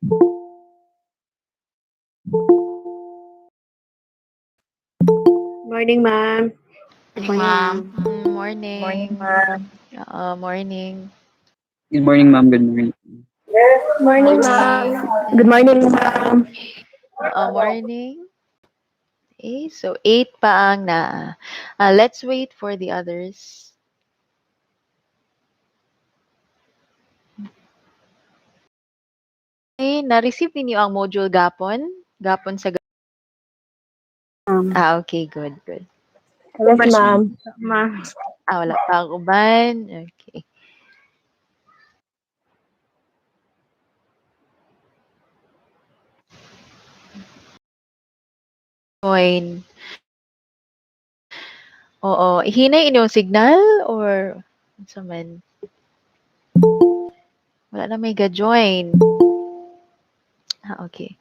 Morning, ma'am. Good Morning, ma'am. morning. Morning. Good morning, ma'am. Good morning. Morning, ma'am. Morning. Good morning, ma'am. Morning. Okay, so 8 pa ang na. Let's wait for the others. Okay, na-receive ninyo ang module gapon? Gapon sa okay, good. Yes, ma'am. Ma'am. Wala pa ang uban. Okay. Join. Oo, hinay inyong signal or sa man? Wala na may ga-join. Okay.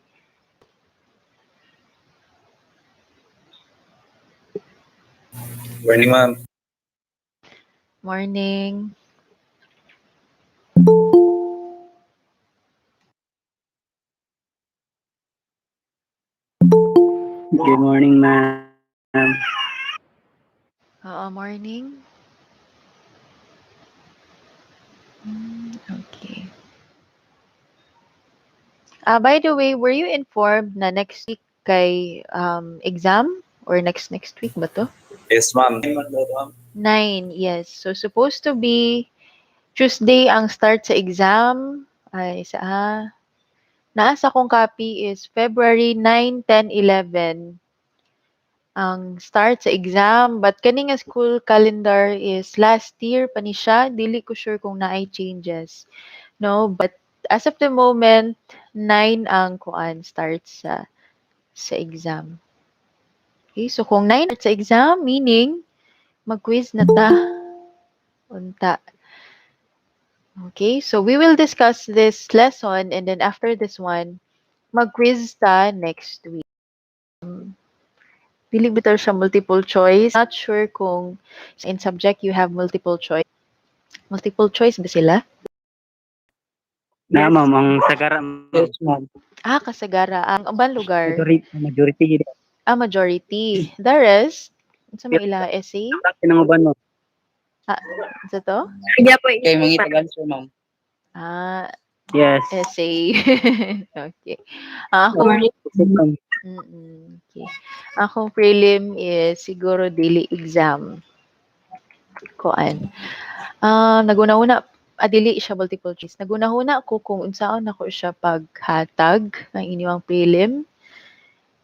Morning, ma'am. Morning. Good morning, ma'am. Morning. Okay. By the way, were you informed na next week kay exam or next week ba to? Yes, ma'am. 9, yes. So supposed to be Tuesday ang start sa exam. Ay naasa kong copy is February 9, 10, 11 ang start sa exam. But kani nga school calendar is last year pa ni siya. Dili ko sure kung naay changes. No, but as of the moment, 9 ang kuan start sa exam. Okay, so kung 9 sa exam, meaning mag-quiz na ta. Unta. Okay, so we will discuss this lesson and then after this one, mag-quiz ta next week. Dili bitaw siya multiple choice. Not sure kung in subject you have multiple choice. Multiple choice ba sila? Na, ma'am. Ang sagara, ma'am. Yes, ma'am. Kasagara. Ang ubang lugar. Majority. Majority. The rest, sa mga ila essay? Pinanguban, ma'am. Sa to? Kaya po, Kay mga itagan, ma'am. Yes. Yes. Essay. Okay. Ako, okay. Akong prelim is siguro daily exam. Kuan. Naguna-una, dili siya multiple choice. Naguna-una ko kung unsaon ako siya paghatag ng inyong prelim.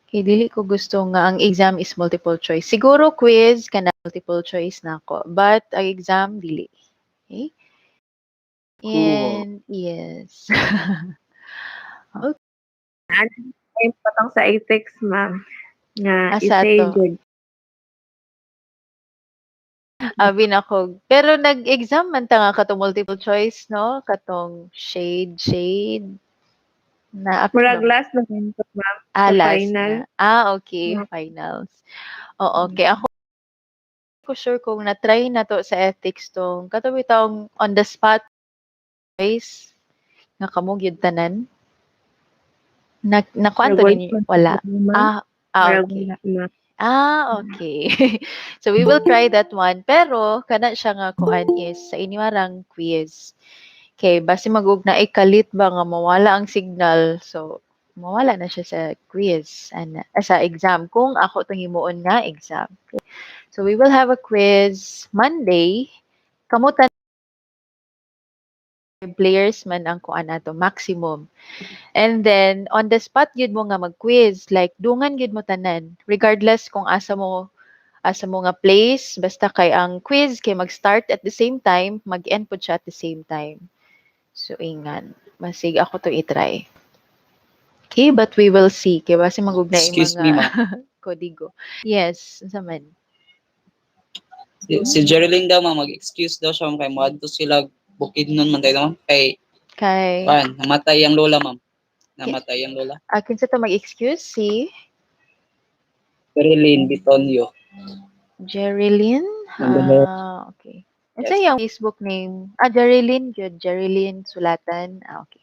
Kay dili ko gusto nga ang exam is multiple choice. Siguro quiz kana multiple choice na ako, but ang exam dili. Okay? And yes. Ay, patang sa ethics, ma'am. Nga, Asa isay to? good. Abi na ko. Pero nag-exam man ta nga katong multiple choice, no? Katong shade. Na Murag last na rin po, ma'am. Sa last final. na. Okay. Finals. Oo, okay. Ako ko sure kung na-try na to sa ethics tong katabi taong on the spot choice nga kamog yun tanan. Nakuan to ninyo? Wala. Okay. Okay. So we will try that one. Pero kana siya nga kuan is sa inyo arang quiz. Okay, base magug na ikalit ba nga mawala ang signal. So mawala na siya sa quiz and sa exam kung ako tong himuon nga exam. Okay. So we will have a quiz Monday. Kamutan players man ang kuan nato maximum. And then on the spot gyud mo nga mag-quiz like dungan gyud mo tanan regardless kung asa mo nga place basta kay ang quiz kay mag-start at the same time mag-end pud siya at the same time. So ingan masig ako to i-try. Okay, but we will see kay basi magugnay Excuse mga me, ma'am. kodigo. Yes, unsa man? Si Jerilyn daw, ma'am, mag-excuse daw siya, kay moadto sila bukid nun man tayo, ma'am. Kay, namatay ang lola, ma'am. Namatay ang lola. Akin sa to mag-excuse si Jerilyn Bitonio. Jerilyn? Okay. Ano Yes. yung Facebook name? Jerilyn. Good. Jerilyn Sulatan. Okay.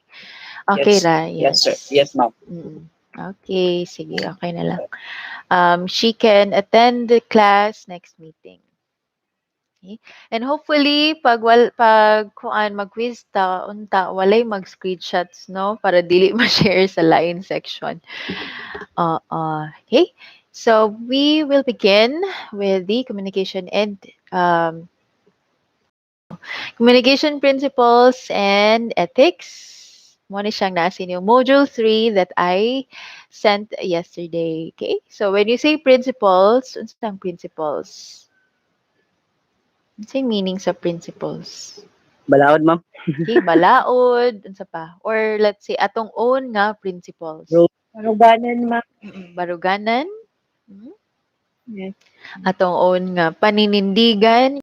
Okay Yes. ra, Yes, sir. yes. Yes, ma'am. Okay, sige, okay na lang. She can attend the class next meeting. Okay? And hopefully, pag kuan mag-quiz ta, unta, walay mag-screenshots, no? Para dili ma-share sa line section. Okay? So, we will begin with the communication principles and ethics. Mo ni siyang nasa yung module 3 that I sent yesterday. Okay? So, when you say principles, unsang principles? Unsang meaning sa principles? Balaod, ma'am. Okay, balaod, unsa pa? Or let's say, atong own nga principles. Maruganan, ma'am. Baruganan. Yes. Atong own nga paninindigan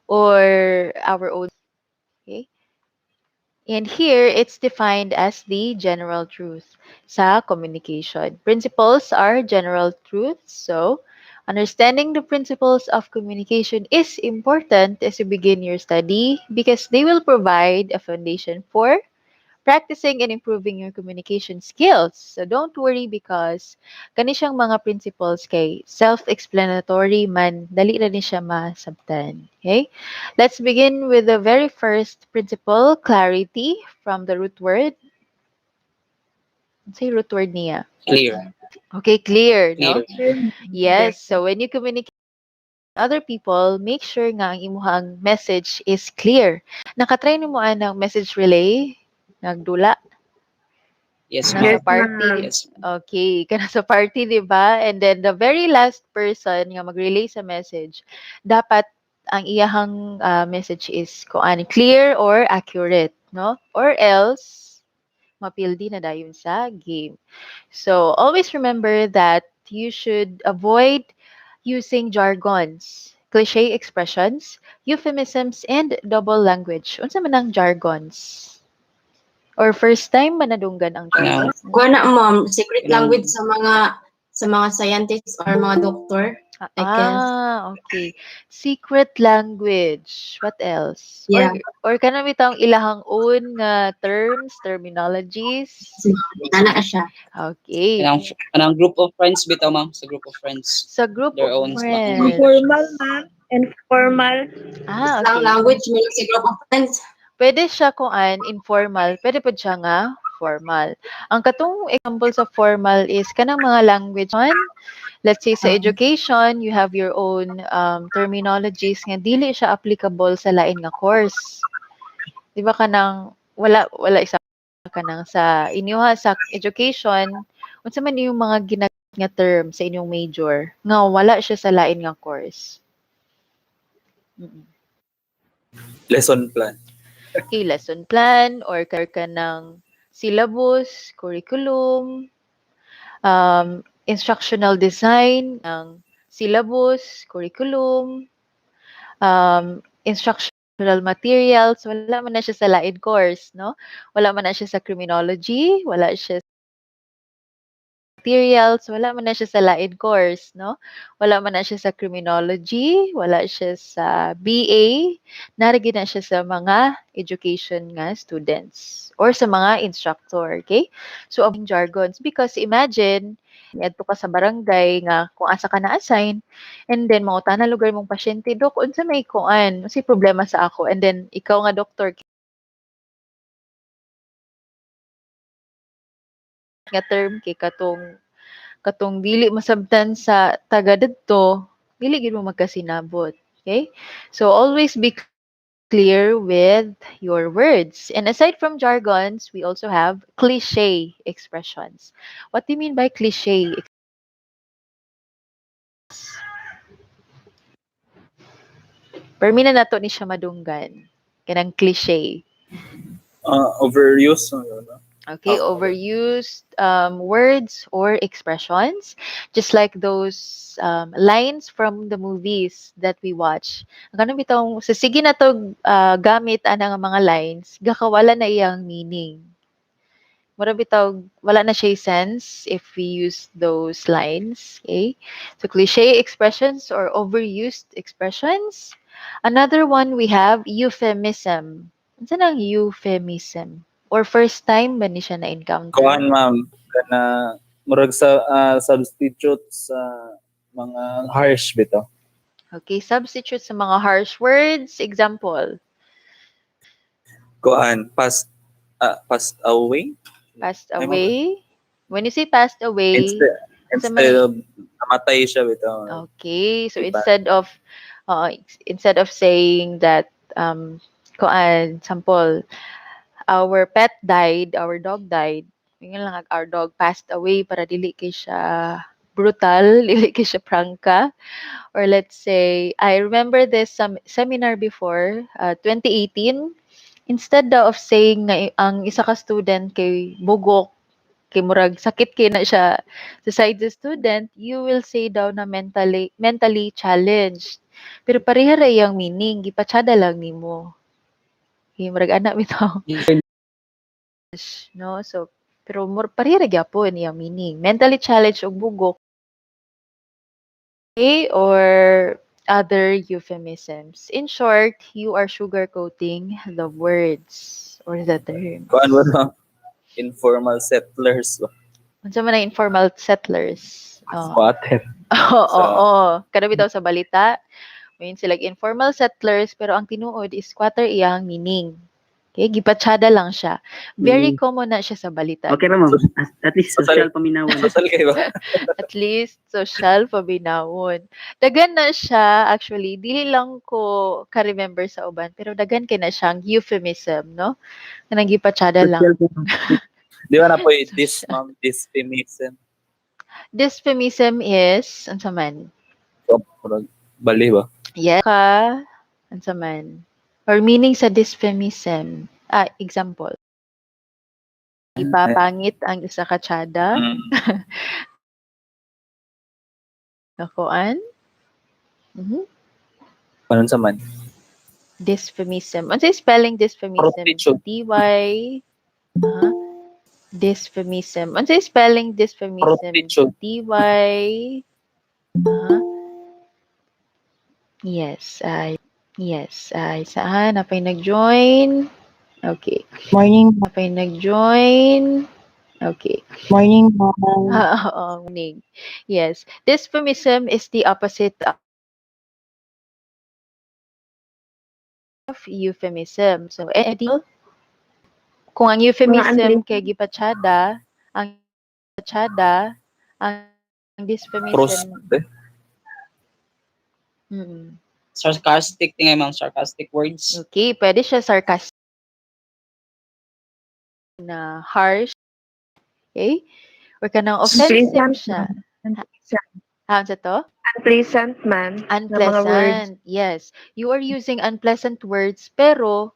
or our own. Okay? And here, it's defined as the general truth sa communication. Principles are general truths. So, understanding the principles of communication is important as you begin your study because they will provide a foundation for practicing and improving your communication skills. So don't worry because kani siyang mga principles kay self-explanatory man, dali ra ni siya masabtan. Okay? Let's begin with the very first principle, clarity from the root word. Say root word niya. Clear. Okay, clear, no? Clear. Yes, so when you communicate with other people, make sure nga ang imuhang message is clear. Nakatry mo ang message relay, nagdula. Yes, Nasa Yes, ma'am. party. ma'am. Yes. Okay, kana sa party, 'di ba? And then the very last person nga mag-relay sa message, dapat ang iyahang message is kuan clear or accurate, no? Or else mapildi na dayon sa game. So, always remember that you should avoid using jargons, cliche expressions, euphemisms, and double language. Unsa man ang jargons? Or first time manadunggan ang jargon? Now, Kuha na, ma'am, secret Kanang- language sa mga scientists or mga doctor, I guess. Okay. Secret language. What else? Yeah. Or kana bitang ilahang own nga terms, terminologies. Ana siya. Okay. kanang group of friends bitaw, ma'am, sa group of friends. Sa group Their of own friends. Informal, ma'am. Informal. Lang Okay. language mo lang sa group of friends. Pwede siya informal, pwede po siya nga formal. Ang katong example sa formal is kanang mga language on. Let's say sa education, you have your own terminologies nga dili siya applicable sa lain nga course. Di ba kanang wala isa kanang sa inyo sa education, unsa man yung mga ginagamit nga term sa inyong major nga wala siya sa lain nga course. Lesson plan. Okay, lesson plan or kanang syllabus, curriculum, instructional design ng syllabus, curriculum, instructional materials, wala man na siya sa lain course, no? Wala man na siya sa criminology, wala siya materials, wala man na siya sa lain course, no? Wala man na siya sa criminology, wala siya sa BA, narigi na siya sa mga education nga students or sa mga instructor, okay? So, ang jargons, because imagine, adto ka sa barangay nga kung asa ka na-assign, and then mauta na lugar mong pasyente, Dok, unsa may kuan, unsa problema sa ako, and then ikaw nga doktor, nga term kay katong dili masabtan sa taga didto, dili gid mo magkasinabot. Okay? So always be clear with your words. And aside from jargons, we also have cliche expressions. What do you mean by cliche? Permina nato ni siya madunggan. Kanang cliche. Overuse. Okay, overused words or expressions, just like those lines from the movies that we watch. Ang kanang bitong sa sige na to gamit ana nga mga lines, gakawala na iyang meaning. Mura bitaw wala na siya sense if we use those lines. Okay, so cliche expressions or overused expressions. Another one we have euphemism. Ano nang euphemism? Or first time ba ni siya na-encounter? Kuan ma'am, kana murag sa substitute sa mga harsh bitaw. Okay, substitute sa mga harsh words. Example, Kuan passed away. passed Ay, away. When you say passed away, Instead of namatay siya bitaw. okay, so Diba? instead of saying that, kuan, sample, our pet died, our dog died, yun lang, our dog passed away para dili kay siya brutal, dili kay siya prangka. Or let's say, I remember this seminar before, 2018, instead daw of saying na ang isa ka student kay bugok, kay murag sakit kay na siya sa side the student, you will say daw na mentally challenged. Pero pareha ra iyang meaning, gipatsada lang nimo. Okay, murag anak bitaw. No, so pero pareha ra gyapon iyang meaning. Mentally challenged og bugok. Okay, or other euphemisms. In short, you are sugarcoating the words or the terms. Kuan ba no? Informal settlers ba? Unsa man ang informal settlers? Squatter. Oo. Kada bitaw sa balita, may sila informal settlers pero ang tinuod is squatter iyang meaning. Okay, gipatsada lang siya. Very common na siya sa balita. Okay ra ma'am. At least social paminawan. Social kayo ba? At least social paminawon. Dagan na siya actually, dili lang ko ka-remember sa uban pero dagan kay na siyang euphemism, no? Kanang gipatsada lang. Di ba na po this ma'am, this feminism. Dysphemism is unsa man? So, bali ba? Yes ka unsa man? Or meaning sa dysphemism. Example. Ipapangit ang isa ka tsada. Nakuan? Panon sa man? Dysphemism. Ano spelling dysphemism? Prostitute. D-Y. Dysphemism. Ano spelling dysphemism? Prostitute. D-Y. Yes. Saan? Napay nag-join? Okay. Morning. Napay nag-join? Okay. Morning, ma'am. Morning. Yes. Dysphemism is the opposite of euphemism. So, kung ang euphemism kay gipatsada, ang dysphemism. Sarcastic tingay ma'am, sarcastic words. Okay, pwede siya sarcastic na harsh. Okay? Or kanang offensive siya. Ano sa to? Unpleasant man. Unpleasant. Yes. You are using unpleasant words pero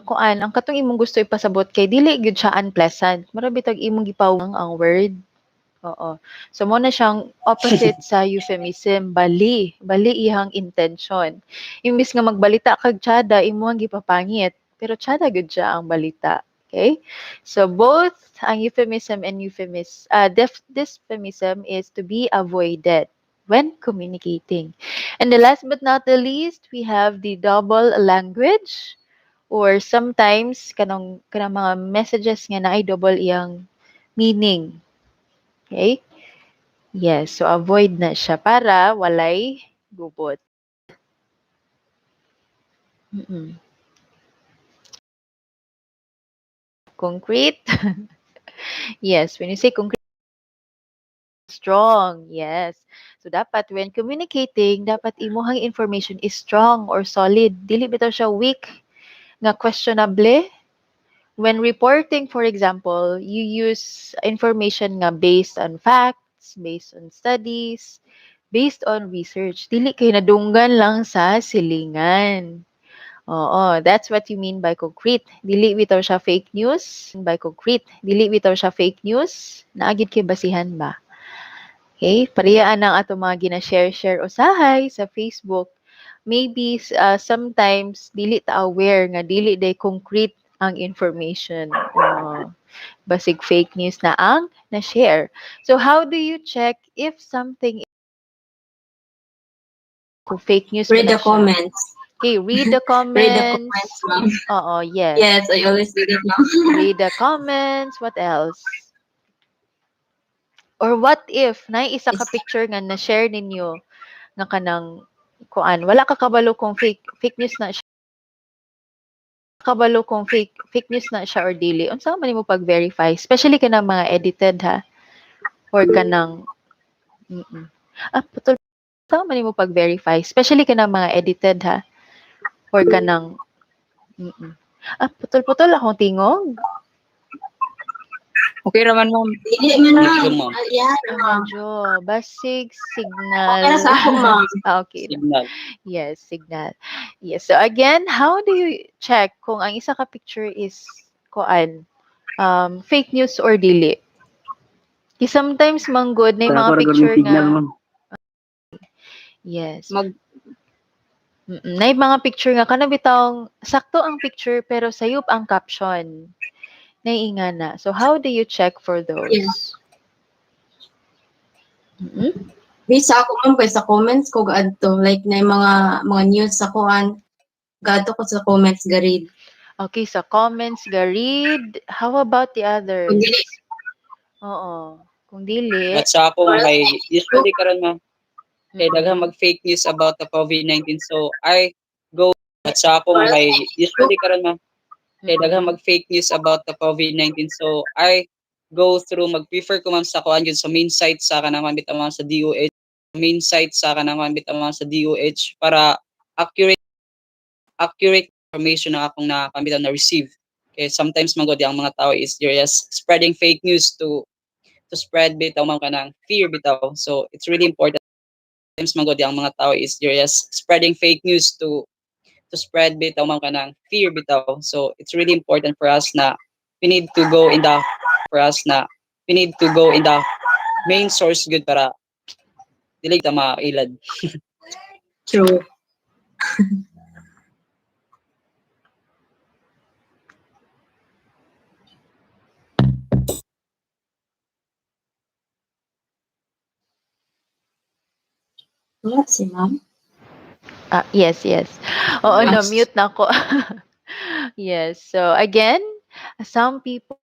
kuan ang katong imong gusto ipasabot kay dili gyud siya unpleasant. Marabi tag imong gipawang ang word. Oo. So mo na siyang opposite sa euphemism, bali ihang intention. Imbis nga magbalita kag tsada imo ang gipapangit, pero tsada gyud siya ang balita. Okay? So both ang euphemism and dysphemism is to be avoided when communicating. And the last but not the least, we have the double language or sometimes kanang mga messages nga naay double iyang meaning. Okay? Yes, so avoid na siya para walay gubot. Concrete? Yes, when you say concrete, strong, yes. So dapat when communicating, dapat imuhang information is strong or solid. Dili bitaw siya weak nga questionable. When reporting, for example, you use information nga based on facts, based on studies, based on research. Dili kay nadunggan lang sa silingan. Oo, that's what you mean by concrete. Dili bitaw siya fake news. By concrete, dili bitaw siya fake news. Naagid kay basihan ba? Okay, parehaan ang ato mga gina-share usahay sa Facebook. Maybe sometimes dili ta aware nga dili day concrete ang information. Basig fake news na ang na-share. So how do you check if something is fake news? Read the comments. Okay, read the Read the comments. comments, ma'am. Oo, yes. Yes, I always do that, ma'am. Read the comments. What else? Or what if na isa ka picture nga na share ninyo nga kanang kuan wala ka kabalo kung fake news na siya kabalo kung fake news na siya or dili unsa man nimo pag-verify especially kanang mga edited ha or kanang putol unsa man nimo pag-verify especially kanang mga edited ha or kanang putol-putol akong tingog. Okay raman ma'am. Dili man, ma'am. Medyo, ma'am. Yan, ma'am. Medyo basig Okay na signal. sa ako, ma'am. Okay. Signal. Yes, signal. Yes. So again, how do you check kung ang isa ka picture is kuan fake news or dili? Kasi sometimes manggod na yung mga picture signal, nga ma'am. yes. Na yung mga picture nga kanang bitawng sakto ang picture pero sayop ang caption. Naiinga na. So how do you check for those? Yeah. Bisa ako, ma'am, kay sa comments ko gaadto like na yung mga news sa kuan gaadto ko sa comments garid. Okay, sa comments garid. How about the others? Kung dili. Oo. Kung dili. But sa ako kay usually karon ma'am kay daghang mag-fake news about the COVID-19 so I go but sa ako kay usually karon ma'am kay daghang mag-fake news about the COVID-19 so I go through mag-prefer ko ma'am sa kuan gyud sa main site sa kanang bitaw ma'am sa DOH sa DOH para accurate information na akong nakambitaw na receive kay sometimes magod ang mga tao is just spreading fake news to spread bitaw ma'am kanang fear bitaw so it's really important sometimes magod ang mga tao is just spreading fake news to spread bitaw ma'am kanang fear bitaw so it's really important for us na we need to go in the main source good para dili ta mailad. True. Wala si ma'am. Yes. Oo, na-mute na ako. Yes. So again, some people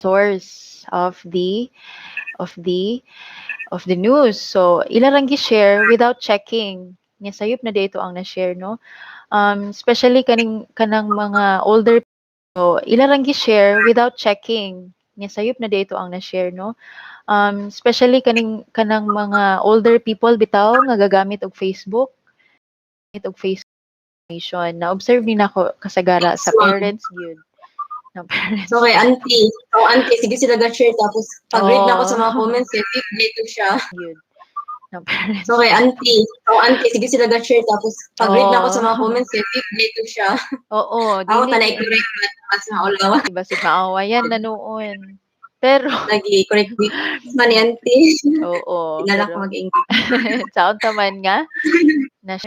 source of the news. So ilarang gi-share without checking. Nga sayop na dito ang na-share no. Especially kanang mga older so ilarang gi-share without checking. Nga sayop na dito ang na-share no. Especially kanang mga older people bitaw nga gagamit og Facebook information na observe ni nako kasagara sa parents gyud ng parents So kay auntie, sige sila ga-share tapos pag-read na ako sa mga comments kay fake dito siya. gyud ng parents So kay auntie, sige sila ga-share tapos pag-read na ako sa mga comments kay fake dito siya. Oo, Ako tanay correct at sa ulawan. diba si maawayan na noon pero Lagi correct dito. Man ni auntie. oo Tinala pero ko mag-English. saon taman nga na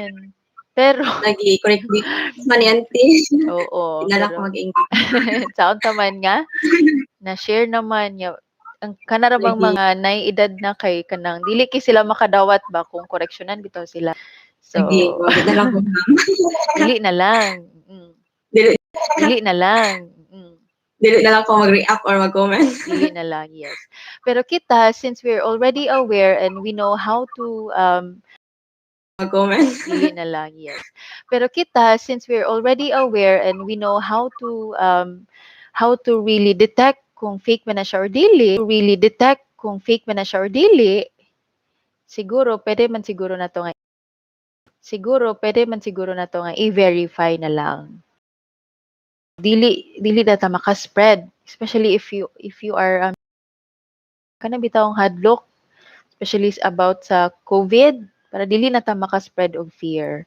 pero Lagi correct dito. Man ni auntie. oo Tinala pero ko mag-English. saon taman nga na share naman niya ang kanarabang Lagi. mga naiedad na kay kanang dili kay sila makadawat ba kung koreksyonan bitaw sila so Lagi, wag na lang ko. dili na lang Dili dili na lang dili na lang ko mag-react or mag-comment. dili na lang yes pero kita since we're already aware and we know how to Mag-comment. dili na lang yes pero kita since we're already aware and we know how to really detect kung fake man na siya or dili siguro pwede man siguro na to nga i-verify na lang dili data maka-spread especially if you are kana bitawng hadlok especially about sa COVID para dili na ta maka-spread og fear.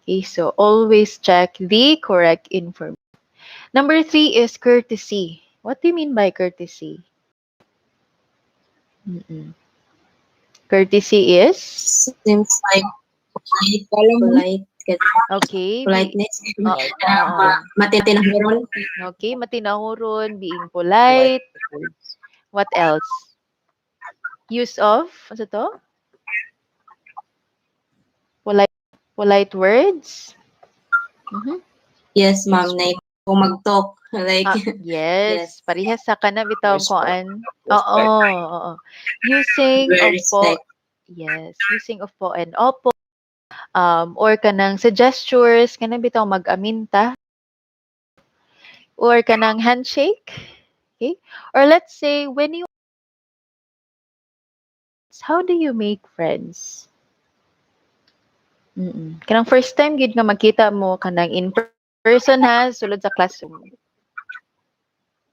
Okay, so always check the correct information. Number 3 is courtesy. What do you mean by courtesy? Courtesy is? Seems like polite. Okay. Politeness. Matinahuron. Okay, matinahuron, being polite. What else? Use of, ano to? Polite. Polite words? Mhm. Yes, ma'am. Na kung mag-talk. Like, Ah, yes. yes. Parehas sa kana bitawng Respect. koan. Respect. Oo. Using Very of po, respect. yes, using of po and opo, or kanang sa gestures, kana bitaw mag-aminta, or kanang handshake. Okay? Or let's say, when you, how do you make friends? Kanang first time gid nga makita mo kanang in person ha, sulod sa classroom.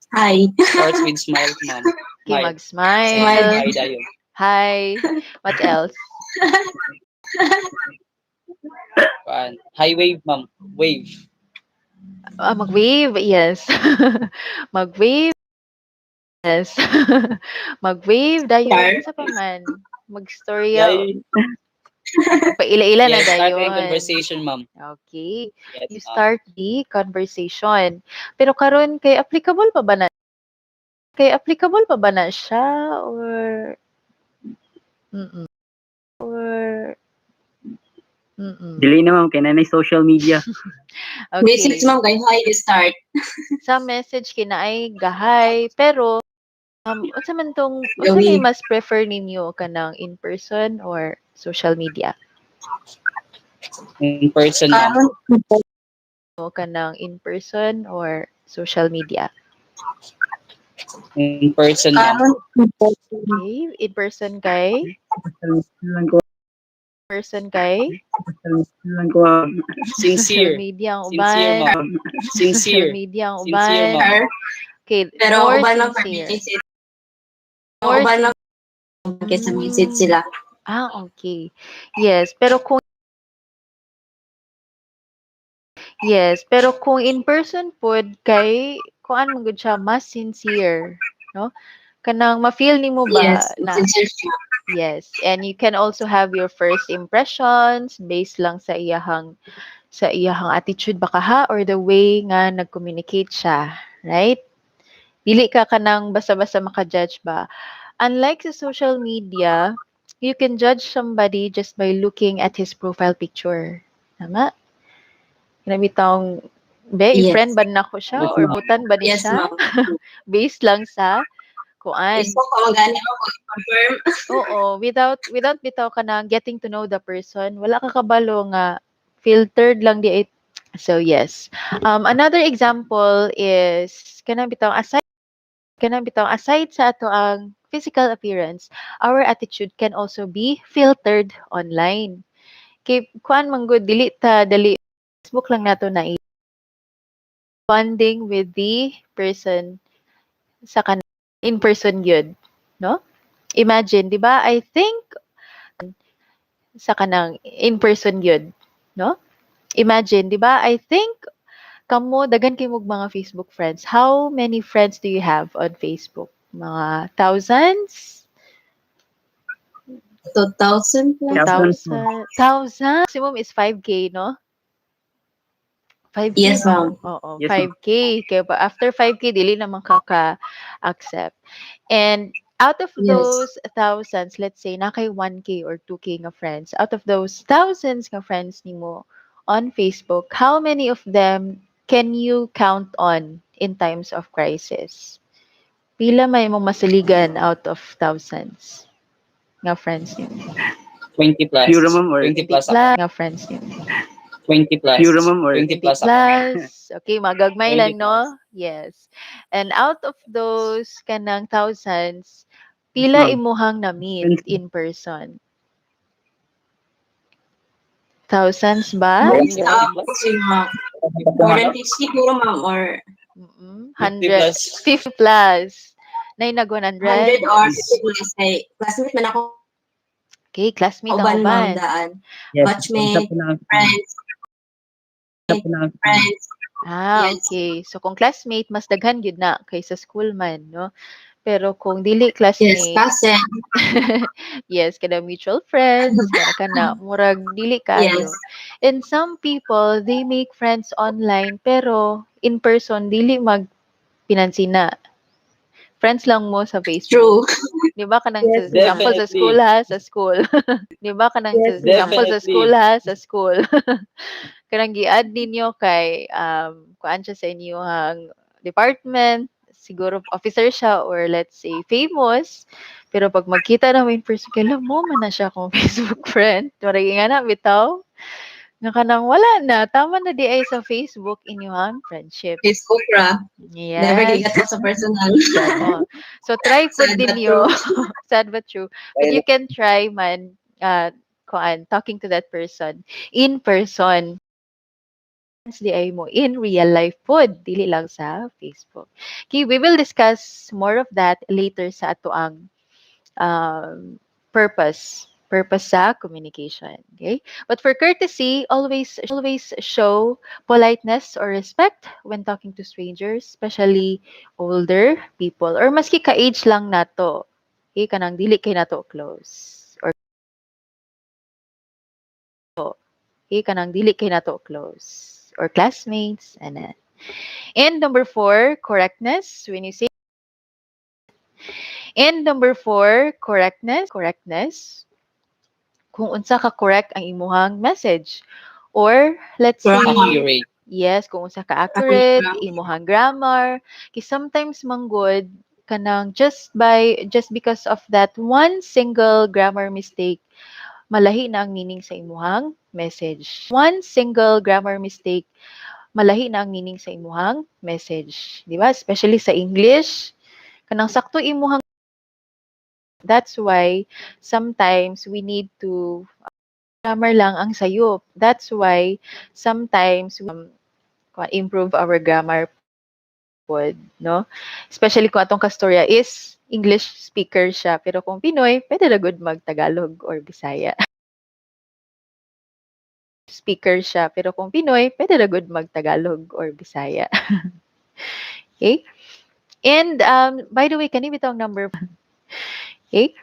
Hi. Starts with smile, ma'am. Okay, Smile. mag-smile. Hi, dayon. Hi. What else? Hi wave, ma'am. Wave. Mag-wave, yes. Mag-wave, yes. Mag-wave, dayon. Sa pa man. Mag-storya. Yay. Paila-ila na Yes, start a dayon. conversation, ma'am. Okay. Yes, You ma'am. start the conversation. Pero karon kay applicable pa ba na? Kay applicable pa ba na siya? Or mm or Dili na ma'am, kaya na social media. Message, Okay. ma'am. Kay hi, you start. Sa message kinaay gahay, pero unsa man Gawin. mas prefer ninyo kanang in person or social media? In person, ma'am. Karon, O kanang in person or social media? In person, ma'am. karon, Okay, in person kay Lang ko, social Sincere. media ang Sincere, uban. ma'am. Social Sincere. media ang Sincere, uban. ma'am. sir. Okay, Pero more uban lang for sincere. message. More Uban lang sin- kaysa message sila. Okay. Yes, pero kung in person pod kay kuan man gud siya mas sincere, no? Kanang ma-feel nimo ba Yes, na sincere siya. yes, and you can also have your first impressions based lang sa iyahang attitude baka ha or the way nga nag-communicate siya, right? Dili ka kanang basta-basta maka-judge ba. Unlike sa social media, you can judge somebody just by looking at his profile picture. Tama? Kinabitang, Yes. i-friend ba na ko siya Yes, or ma'am. butan ba ni Yes, siya? ma'am. Based lang sa kuan. Gusto ko magani ako confirm. Oo, without bitaw ka na getting to know the person, wala ka kabalo nga filtered lang di it. So yes. Another example is kanang bitaw aside sa ato ang physical appearance, our attitude can also be filtered online. Kay kuan man gud dili Facebook lang nato na bonding with the person sa in person gyud, no? Imagine, 'di ba? I think sa kanang in person gyud, no? Imagine, 'di ba? I think kamo daghan kay mong mga Facebook friends. How many friends do you have on Facebook? Mga thousands? 2,000 plus. 2,000? Maximum is 5K, no? 5K Yes, ba? ma'am. Oo, Yes, ma'am. 5K. Kaya pa after 5K, dili naman kaka-accept. And out of Yes. those thousands, let's say, na kay 1K or 2K nga friends, out of those thousands nga friends nimo on Facebook, how many of them can you count on in times of crisis? Pila may mo masaligan out of thousands nga friends nimo? 20 plus. Pure, ma'am, or 20 20 plus plus ako. nga friends nimo. 20 plus. Pure, ma'am, or 20 20 plus ako. plus. Okay, magagmay 20 lang, no? Yes. And out of those kanang thousands, pila Ma'am. imuhang na-meet in person? Thousands ba? More Yes, than plus. ma'am. More than 50 siguro, ma'am, or 50 100, plus. 50 plus. Nay nag 100 100? or 50 plus. Ay, classmate man ako. Okay, classmate ang Uban, ma'am, uban. daan. Yes, Batchmate, isa po lang. friends. Yes. Okay. So kung classmate, mas daghan gyud na kaysa school man, no? Pero kung dili Yes, classmate, cousin. yes, kada mutual friends, kana murag dili kayo. Yes. And some people, they make friends online pero in person dili mag pinansina. friends lang mo sa Facebook. True. Di ba kanang Yes, example sa Definitely. school ha, sa school. Di ba kanang Yes, example sa Definitely. school ha, sa school. Kanang gi-add ninyo kay kuan siya sa inyong department, siguro officer siya or let's say famous. Pero pag magkita na mo in person, kailan mo man na siya akong Facebook friend. Maragi nga na bitaw. Nga kanang wala na, tama na di ay sa Facebook inyong friendship. Facebook ra. Never Yes. gigat ko sa personal. Oo. So try po Sad din but yo. true. Sad but true. But you can try man talking to that person in person. Di ay mo in real life pod, dili lang sa Facebook. Okay, we will discuss more of that later sa ato ang purpose sa communication. Okay? But for courtesy, always show politeness or respect when talking to strangers, especially older people or maski ka-age lang nato. Okay, kanang dili kay nato close. Okay, kanang dili kay nato close or classmates and number 4, correctness. When you say and number 4, correctness. Kung unsa ka correct ang imuhang message. Or let's say Accurate. yes, kung unsa ka accurate imuhang grammar. Kay sometimes manggod kanang just because of that one single grammar mistake, malahi na ang meaning sa imuhang message. One single grammar mistake, malahi na ang meaning sa imuhang message. Di ba? Especially sa English, kanang sakto imuhang. That's why sometimes we need to grammar lang ang sayop. That's why sometimes we improve our grammar pod, no? Especially kung atong kastorya is English speaker siya, pero kung Pinoy, pwede na good mag-Tagalog or Bisaya. Speaker siya, pero kung Pinoy, pwede na good mag-Tagalog or Bisaya. Okay? And by the way, kanina bitong number. Okay?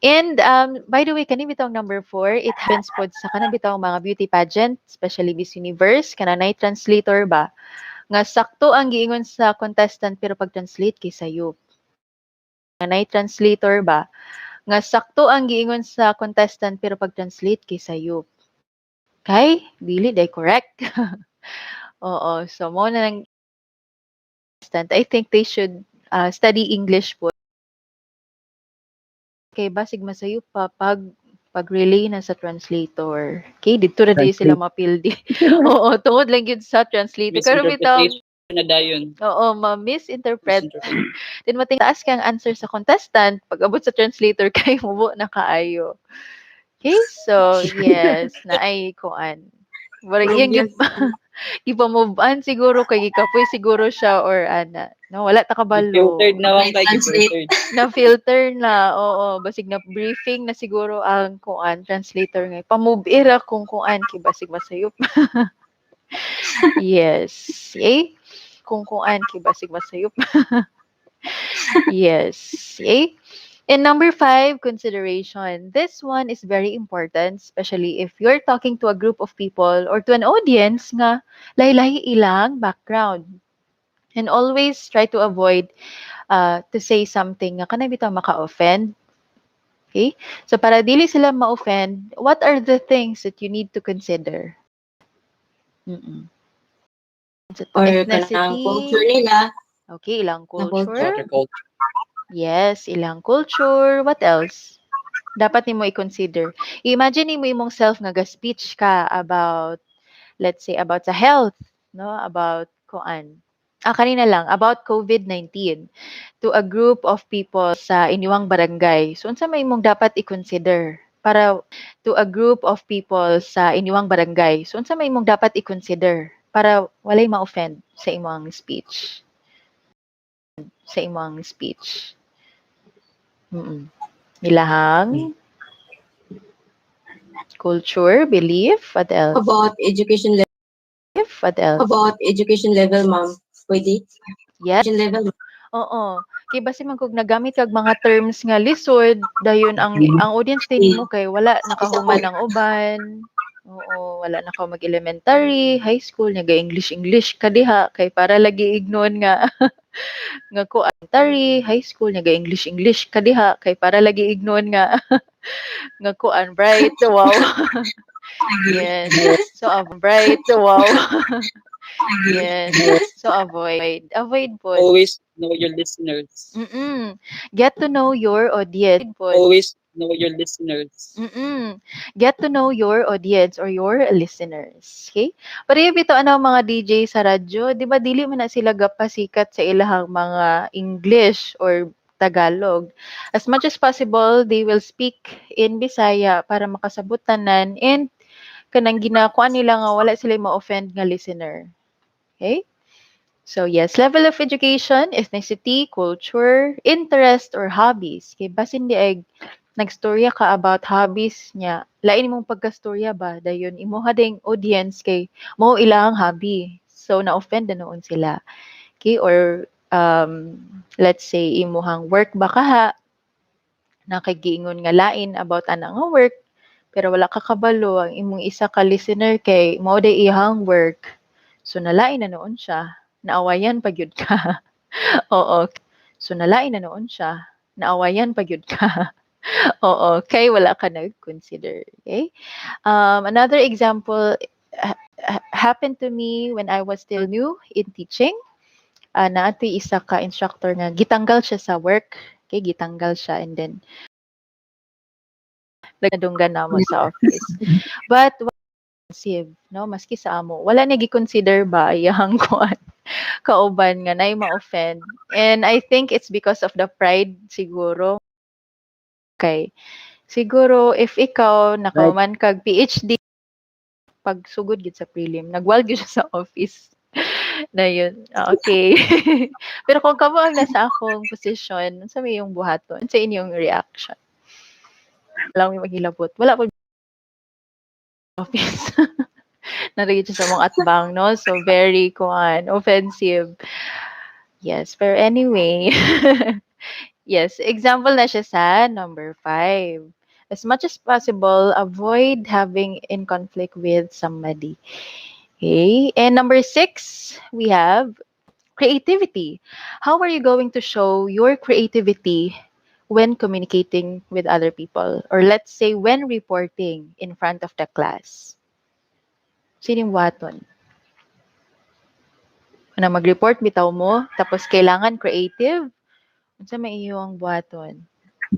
And by the way, kanina bitong number 4, it happens po sa kanang bitong mga beauty pageant, especially Miss Universe, kananay translator ba? Nga sakto ang giingon sa contestant pero pag-translate kay sayop. Kananay translator ba? Nga sakto ang giingon sa contestant pero pag-translate kay sayop. Kay dili day correct. Oo, so mo na lang I think they should study English po. Kay basig masayo pa pag-relay na sa translator. Okay, dito na di sila mapildi. Oo, tungod lang yun sa translator. Pero bitaw, Misinterpretation na dayon. oo, ma-misinterpret. Misinterpretation. Then mating taas kang answer sa contestant, pag abot sa translator kay mubo na kaayo. Okay, so yes, na ay kuan. Barang iyang ipa-move on siguro kay gikapoy siguro siya or ana. No, wala ta kabalo. Filtered na lang tayo, Translate. filtered. Na-filter na, oo. Basig na briefing na siguro ang kuan translator nga. Pa-move era kung kuan kay basig masayop. Yes. Eh? Kung kuan kay basig masayop. Yes. Eh? And number 5, consideration. This one is very important, especially if you're talking to a group of people or to an audience nga lahi-lahi ilang background. And always try to avoid to say something nga kanang bitaw maka-offend. Okay? So para dili sila ma-offend, what are the things that you need to consider? Or kanang culture nila. Okay, ilang culture. culture. Yes, ilang culture. What else? Dapat nimo i-consider. Imagine nimo imong self nga ga-speech ka about, let's say, about sa health, no? About kuan. Kanina lang, about COVID-19 to a group of people sa inyong barangay. So, unsa may imong dapat i-consider para to a group of people sa inyong barangay. So, unsa may imong dapat i-consider para walay ma-offend sa imong speech. Ilahang culture, belief, what else? About education level. What else? About education level, ma'am. Pwede? Yes. Education level. Oo. Kay basi man kog nagamit kag mga terms nga lisod, dayon ang audience din mo kay wala nakahuman ng uban. Oo, wala na ko mag-elementary, high school, naga-English ka diha kay para lagi ignon nga nga ko elementary, high school, naga-English ka diha kay para lagi ignon nga nga kuan bright, wow. Yes. So wow. Yes. So avoid po. Always know your listeners. Get to know your audience. Always know your listeners. Get to know your audience or your listeners. Okay? Pareho bito ang mga DJ sa radyo, di ba dili man na sila gapasikat sa ilahang mga English or Tagalog. As much as possible, they will speak in Bisaya para makasabutanan and kanang ginakuan nila nga wala sila ma-offend nga listener. Okay? So yes, level of education, ethnicity, culture, interest, or hobbies. Okay, basin di ay nagstorya ka about hobbies niya. Lain mong pagkastorya ba? Dayon, imuha ding audience kay mo ilang hobby. So, na-offend na noon sila. Okay, or let's say, imuhang work ba kaha, nakagiingon nga lain about ana nga work, pero wala ka kabalo, ang imong isa ka listener kay mo day ihang work. So, nalain na noon siya. Naawayan pag yun ka. Oo. So, nalain na noon siya. Naawayan pag yun ka. Oo. Kay wala ka nag-consider. Okay? Another example happened to me when I was still new in teaching. Naatoy isa ka instructor nga gitanggal siya sa work. Okay, gitanggal siya and then nagdunggan na mo sa office. But no, maski sa amo, wala na gi-consider ba iyang kuan kauban nga nay ma-offend. And I think it's because of the pride siguro. Okay. Siguro if ikaw nakauman kag PhD pag sugod gid sa prelim, nagwal gyud siya sa office. Na yun. Okay. Pero kung kamo ang nasa akong position, sa may yung buhaton, sa inyong reaction. Wala mo maghilabot. Wala po office. Narigid siya sa mong atbang, no? So, very, offensive. Yes, pero anyway. Yes, example na siya sa number 5. As much as possible, avoid having in conflict with somebody. Okay, and number 6, we have creativity. How are you going to show your creativity when communicating with other people? Or let's say, when reporting in front of the class? Sining waton? Na mag-report bitaw mo, tapos kailangan creative? Unsa may iyong buhaton?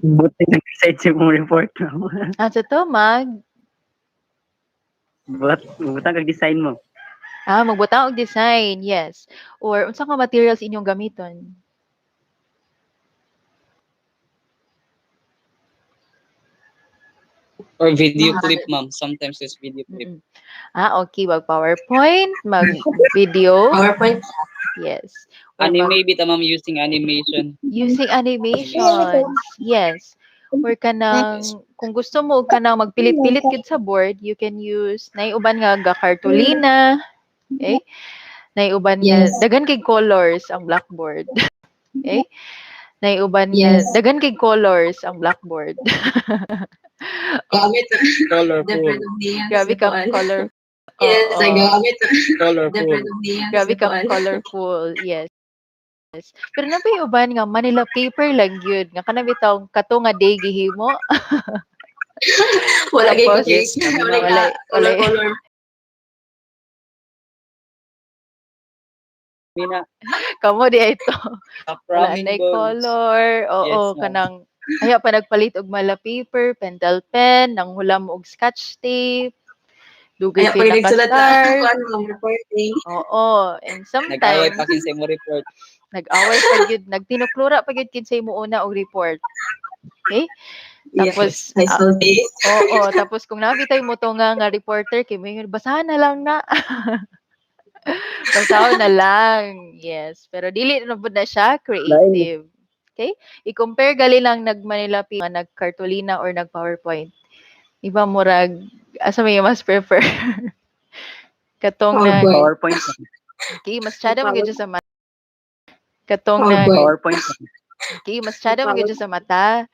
Buti nag-decide siya mong report mo. Sa to, Butang kag-design mo. magbutang og design, yes. Or unsa ka materials inyong gamiton? Or video clip, ma'am. Sometimes it's video clip. Okay. Mag PowerPoint, mag video. PowerPoint. Yes. Or Anime bita, ma'am, using animation. using animations. Yes. Or kanang, kung gusto mo kanang magpilit-pilit gid sa board, you can use, naiuban nga cartolina. Okay? Naiuban nga, Yes. dagan kay colors ang blackboard. Okay? Naiuban nga, Yes. dagan kay colors ang blackboard. Gamit. Colorful. Different of the Grabe kang color. Yes, Oo. I gamit. Colorful. Different of the Grabe kang colorful. Yes. Pero nabay uban nga Manila paper lang yun. Nga kana bitaw kato nga day gihimo. Wala kay Tapos, cake. wala- Color. Mina, Kamo di ito. Wala framing na bones. color. Oo, Yes, ma'am. kanang aya pa nagpalit og mala paper, pentel pen, nang hulam og scotch tape. Dugay Kaya kay pag nagsulat nakastar. ang reporting. Oo, and Nag-away sometimes pa kin sa mo report. nag-away pa gyud, nagtinuklura pa gyud kinsay mo una og report. Okay? Tapos, High school days. oo, tapos kung nabitay mo to nga reporter, kay may basahan na lang na. Basahan na lang. Yes. Pero dili na po na siya creative. Okay? I-compare gali lang nag-Manila P, nag-Cartolina or nag-PowerPoint. Iba murag, asa may mas prefer? Katong nag, PowerPoint. okay, mas tsada mo gyud sa katong nag, PowerPoint. PowerPoint. Okay, mas tsada mo gyud sa mata.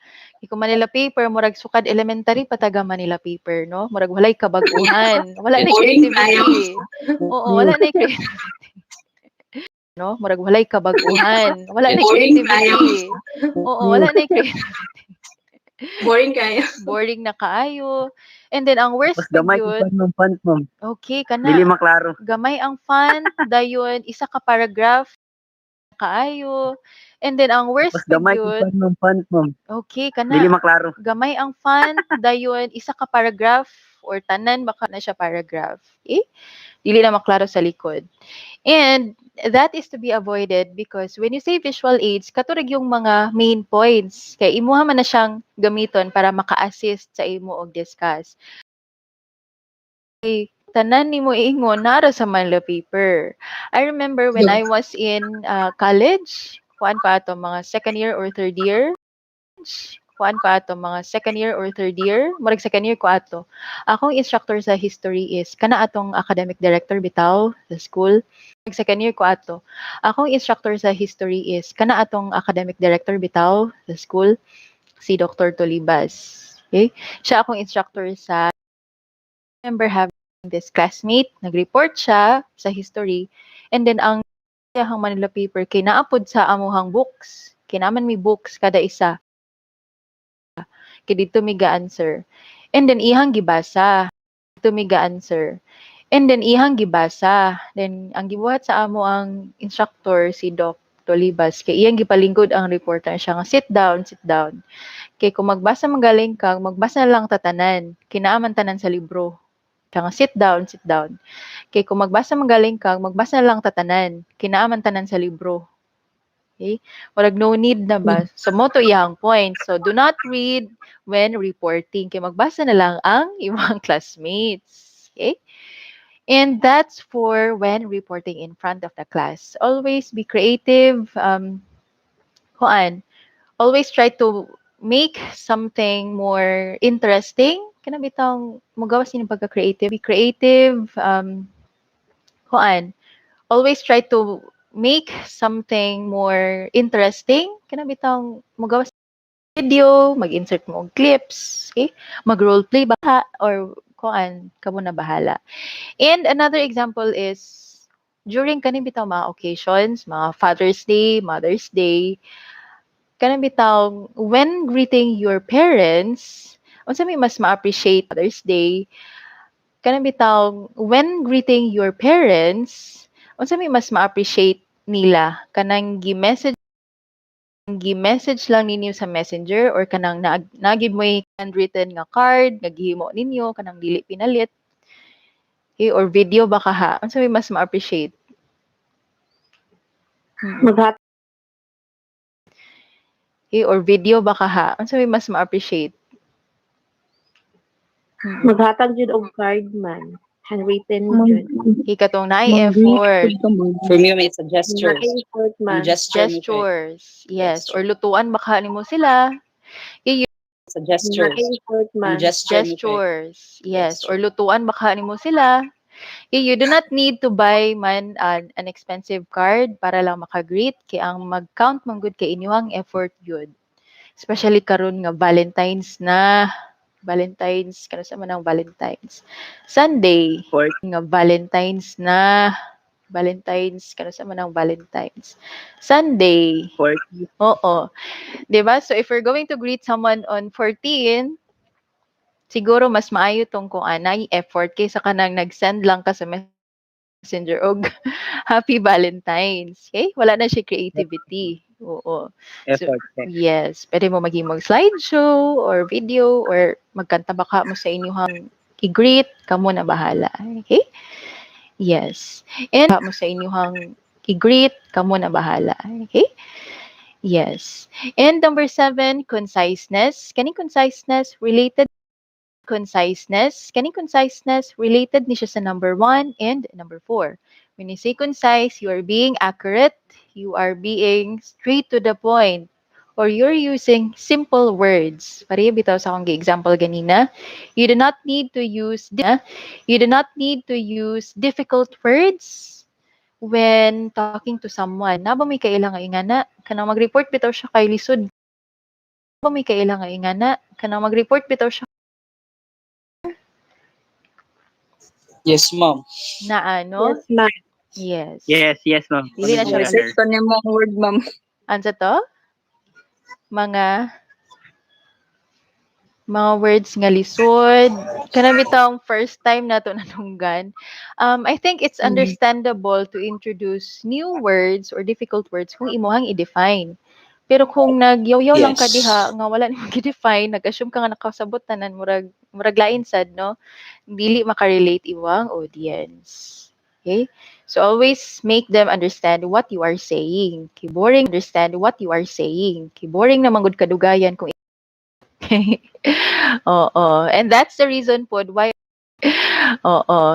Kung Manila paper, murag sukad elementary pataga Manila paper, no? Murag walay kabaguhan. Wala na Boring tayo. creativity. Oo, wala na creativity. No? Murag walay kabaguhan. Wala na Boring tayo. creativity. Oo, wala na creativity. Boring kayo. Boring na kaayo. And then ang worst Mas gamay yun, yung font mo. okay, Dili kana maklaro. gamay ang font, dayon isa ka paragraph kaayo. And then ang worst Mas gamay yun, yung font mo. okay, Dili kana maklaro. gamay ang font, dayon isa ka paragraph or tanan baka na siya paragraph. Okay? Dili na maklaro sa likod. And that is to be avoided because when you say visual aids, katurag yung mga main points. Kaya imuha man na siyang gamiton para maka-assist sa imo og discuss. Okay, tanan nimo iingon nara sa Manila paper. I remember when I was in college, kuan pa ato mga second year or third year. Murag second year ko ato. Akong instructor sa history is kana atong academic director bitaw sa school. Murag second year ko ato. Akong instructor sa history is kana atong academic director bitaw sa school, si Dr. Tolibas. Okay? Siya akong instructor sa remember having this classmate, nag-report siya sa history, and then ang iyahang Manila paper kay naapod sa amuhang books. Kinaman mi books kada isa. Kay dito mi ga-answer. And then ihang gibasa. Dito mi ga-answer. And then ihang gibasa. Then ang gibuhat sa amo ang instructor si Doc Tolibas kay iyang gipalingkod ang reporter siya nga sit down, sit down. Kay kung magbasa magaling ka, magbasa na lang tatanan. Kinaaman tanan sa libro. Siya nga sit down, sit down. Kay kung magbasa magaling ka, magbasa na lang tatanan. Kinaaman tanan sa libro. Okay? Murag no need na ba? So, moto iyang point. So, do not read when reporting. Kaya magbasa na lang ang ibang classmates. Okay? And that's for when reporting in front of the class. Always be creative. Always try to make something more interesting. Kana bitang magawas ni pagka-creative. Be creative. Always try to make something more interesting. Kana bitang magawas video, mag-insert mo og clips, okay? Mag-role play ba or kamo na bahala. And another example is during kaning bitaw mga occasions, mga Father's Day, Mother's Day, kanang bitaw when greeting your parents, unsa may mas ma-appreciate Father's Day, kanang bitaw when greeting your parents, unsa may mas ma-appreciate nila kanang gi-message lang ninyo sa messenger or kanang nagib mo handwritten nga card nga gihimo ninyo kanang dili pinalit, okay? Or video baka ha unsa may mas ma-appreciate? Maghat Okay? Or video baka ha unsa may mas ma-appreciate? maghatag jud og card man. Handwritten jud. Okay, katong naay effort. For me, it's a gesture. Na-effort man. Gestures. Yes. Or lutuan baka nimo sila. It's a gesture. Na-effort man. Gestures. Yes. Or lutuan baka nimo sila. Okay, you do not need to buy man an expensive card para lang maka-greet kay ang mag-count man gud kay inyong effort yun. Especially karon nga Valentine's kano sa man ang Valentine's Sunday Pork. nga Valentine's kano sa man ang Valentine's Sunday. Pork. Oo. 'Di ba? So if we're going to greet someone on 14, siguro mas maayo tong kung anay effort kaysa kanang nag-send lang ka sa messenger og Happy Valentine's. Okay? Wala na siya creativity. Oo. Effort. Yes. Pwede mo maghimog slideshow or video or magkanta baka mo sa inyong i-greet. Kamo na bahala. Okay? Yes. And mo sa inyong i-greet. Kamo na bahala. Okay? Yes. And number 7, conciseness. Kaning conciseness related ni siya sa number 1 and number 4. When you say concise, you are being accurate, you are being straight to the point, or you're using simple words. Pareha bitaw sa akong example ganina. You do not need to use difficult words when talking to someone, naba may kailangan ingana, kanang mag-report bitaw siya kay lisod. Naba may kailangan ingana, kanang mag-report bitaw siya Yes, ma'am. na ano? Yes, ma'am. Yes. Yes, ma'am. Dili na siya Honor. Search ko niya mga word, ma'am. Ansa to? Mga words nga lisod. Kana bitong first time nato nanunggan. I think it's understandable to introduce new words or difficult words kung imuhang i-define. Pero kung nagyaw-yaw lang ka Yes. diha nga wala nimong i-define, nag-assume ka nga nakasabot tanan murag lain sad no, dili makarelate iwang audience. Okay? So always make them understand what you are saying. Kay boring understand what you are saying. Kay boring na manggod kadugayan kung Oo. And that's the reason pod why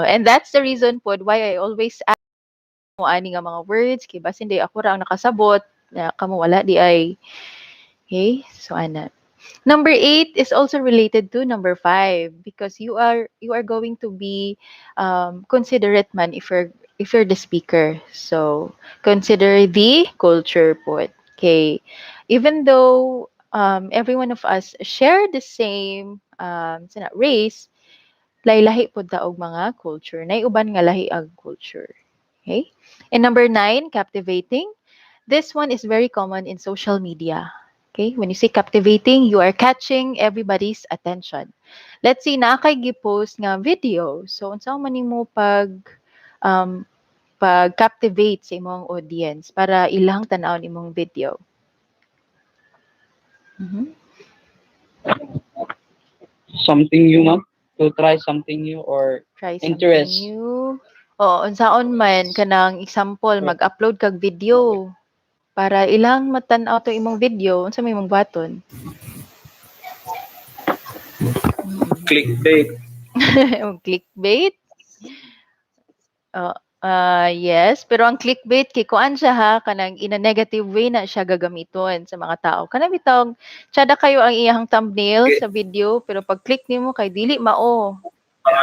And that's the reason pod why I always ask mo ani nga mga words kay basin day ako ra ang nakasabot na kamo wala di ay. Okay? So ana. Number 8 is also related to number 5 because you are going to be considerate man if you're the speaker. So consider the culture pod. Okay. Even though every one of us share the same race, lahi-lahi pod ta og mga culture. Nay uban nga lahi ang culture. Okay? And number 9, captivating. This one is very common in social media. Okay? When you say captivating, you are catching everybody's attention. Let's say na kay gi-post nga video. So unsa man nimo um pag captivate sa imong audience para ilang tan-awon imong video. Mhm. Something new, ma'am. To try something new or Try something interest. new. Oo, unsaon man kanang example mag-upload kag video para ilang matan-aw to imong video unsa may imong baton. Clickbait. Clickbait. Yes, pero ang clickbait kay kuan siya ha kanang in a negative way na siya gagamiton sa mga tao. Kana bitong tsada kayo ang iyang thumbnail sa video pero pag click nimo kay dili mao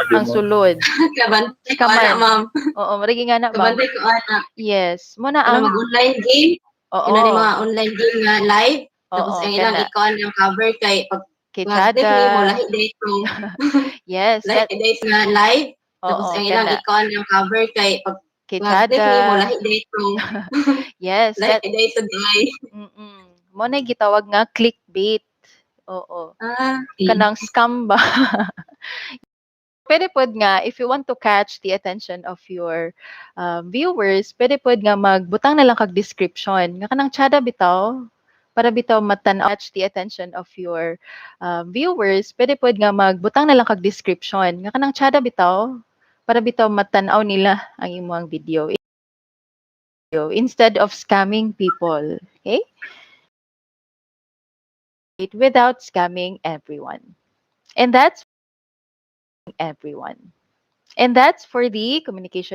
ang sulod. Kabantay ko Kaman. ana, ma'am. Oo, marigi nga na ma'am. Kabantay ko ana. Yes, mo na Ano ang mag-online game? oo. Ano ni mga online game nga live? Tapos Oo, ang ilang kana. ikaw ang cover kay pag Kay nga step Chada. nimo lahi dito. Yes, Lahi dito nga live. Tapos oo, ang ilang kana. ikaw ang cover kay pag Kay nga step nimo Chada. lahi dito. Yes, Lahi dito day. Mo na gitawag nga clickbait. Oo. Okay. Kanang scam ba? Pwede pod nga if you want to catch the attention of your viewers, pwede pod nga magbutang na lang kag description. Nga kanang tsada bitaw para bitaw catch the attention of your viewers, pwede pod nga magbutang na lang kag description. Nga kanang tsada bitaw para bitaw matan-aw nila ang imong video instead of scamming people. Okay? Without scamming everyone. And that's everyone. And that's for the communication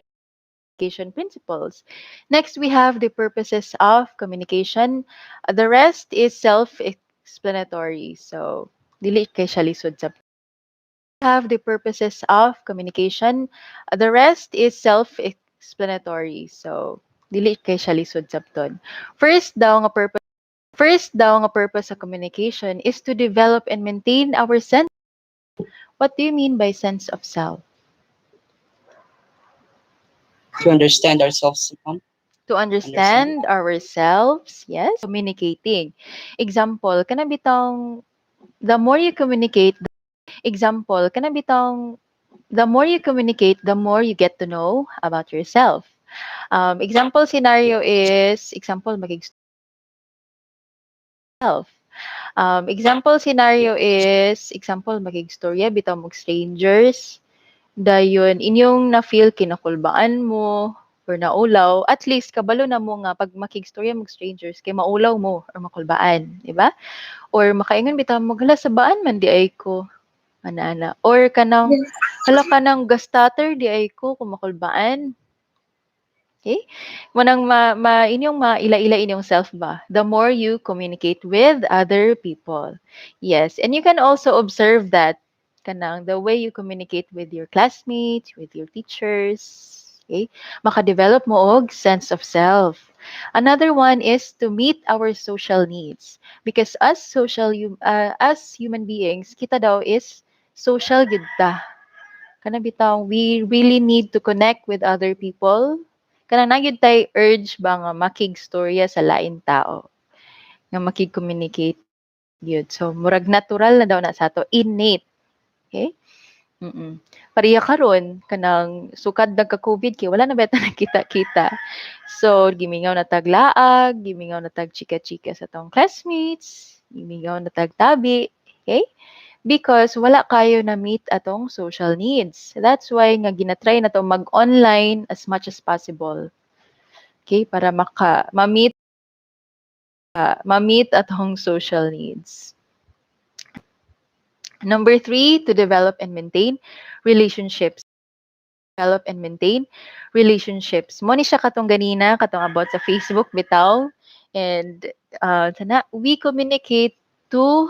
principles. Next, we have the purposes of communication. The rest is self-explanatory. So, dili kay siya lisod sa have the purposes of communication. The rest is self-explanatory. So, dili kay siya lisod sabton. First daw nga purpose of communication is to develop and maintain our sense. What do you mean by sense of self? To understand ourselves, ma'am. To understand ourselves, yes, communicating. Example, kana bitong the more you communicate, the more you communicate, the more you get to know about yourself. Example scenario is magig self. Example scenario is magig storya bitaw mo strangers. Dayon inyong na-feel kinakulbaan mo or naulaw, at least kabalo na mo nga pag makigstorya mo strangers kay maulaw mo or makulbaan, di ba? Or makaingon bitaw mo hala sa baan man di ay ko ana or kanang hala kanang gastater di ay ko kung makulbaan. Okay? Manang inyong maila-ila inyong self ba? The more you communicate with other people. Yes, and you can also observe that kanang the way you communicate with your classmates, with your teachers. Okay? Maka-develop mo og sense of self. Another one is to meet our social needs. Because as human beings, kita daw is social gid ta. Kana bitaw, we really need to connect with other people. Kana na gyud tay urge ba nga makig-storya sa lain tao. Nga makig-communicate gyud. So murag natural na daw na sa ato, innate. Okay? Mm. Pareha karon kanang sukad nagka-COVID kay wala na beta nakita-kita. So gimingaw na tag laag, gimingaw na tag chika-chika sa tong classmates, gimingaw na tag tabi, okay? Because wala kayo na meet atong social needs. That's why nga ginatry na to mag-online as much as possible. Okay, para ma-meet atong social needs. Number 3, to develop and maintain relationships. Develop and maintain relationships. Mo ni siya katong ganina, katong about sa Facebook bitaw. And we communicate to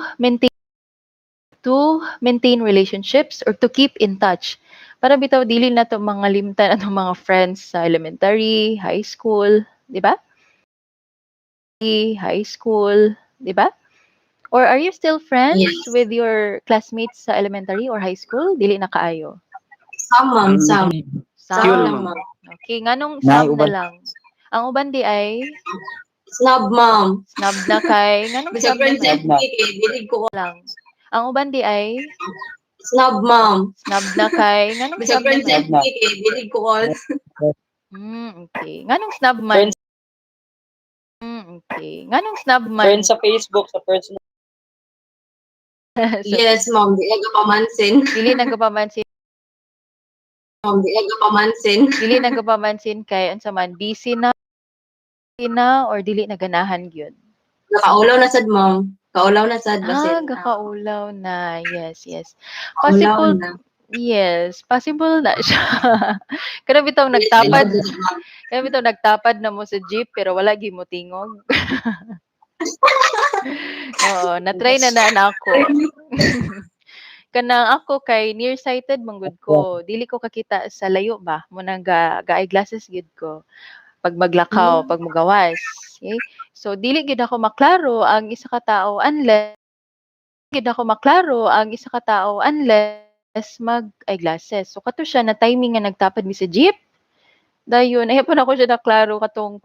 maintain relationships or to keep in touch. Para bitaw dili na to mga limtan atong mga friends sa elementary, high school, di ba? High school, di ba? Or are you still friends Yes. with your classmates sa elementary or high school? Dili na kaayo. Some, ma'am, some. Some. Yun, Some, ma'am. ma'am. Okay, nganong Na, snub na uban. lang? Ang uban di ay Snub, ma'am. snub na kay nganong Bisa snub na friends lang? kay dili ko Lang. Ang uban di ay snub, ma'am. snub na kay nganong Bisa snub na friends lang? kay dili ko all. Okay. Nganong snub man? Friends, Okay. Nganong snub man? friends sa Facebook, sa personal. So, Yes, ma'am. Di aga pamansin. dili nagpapamansin, Ma'am, di aga pamansin. dili nagpapamansin kay unsa man busy na or dili na ganahan gyud. Nakaulaw na sad, ma'am. Kaulaw na sad basin. Gakaulaw na. Yes, yes. Kaulaw Possible, na. yes, possible na siya. Kada bitaw nagtapad na mo sa jeep pero wala gi mo tingog. Oo, na-try na ako. Kanang ako kay nearsighted manggod ko. Dili ko kakita sa layo ba. Munang ga eyeglasses gid ko pag maglakaw, pag mugawas. Okay? So dili gid ako maklaro ang isa ka tawo unless mag eyeglasses. So kato siya na timing nga nagtapad mi sa jeep. Dayon ay pa ako siya naklaro katong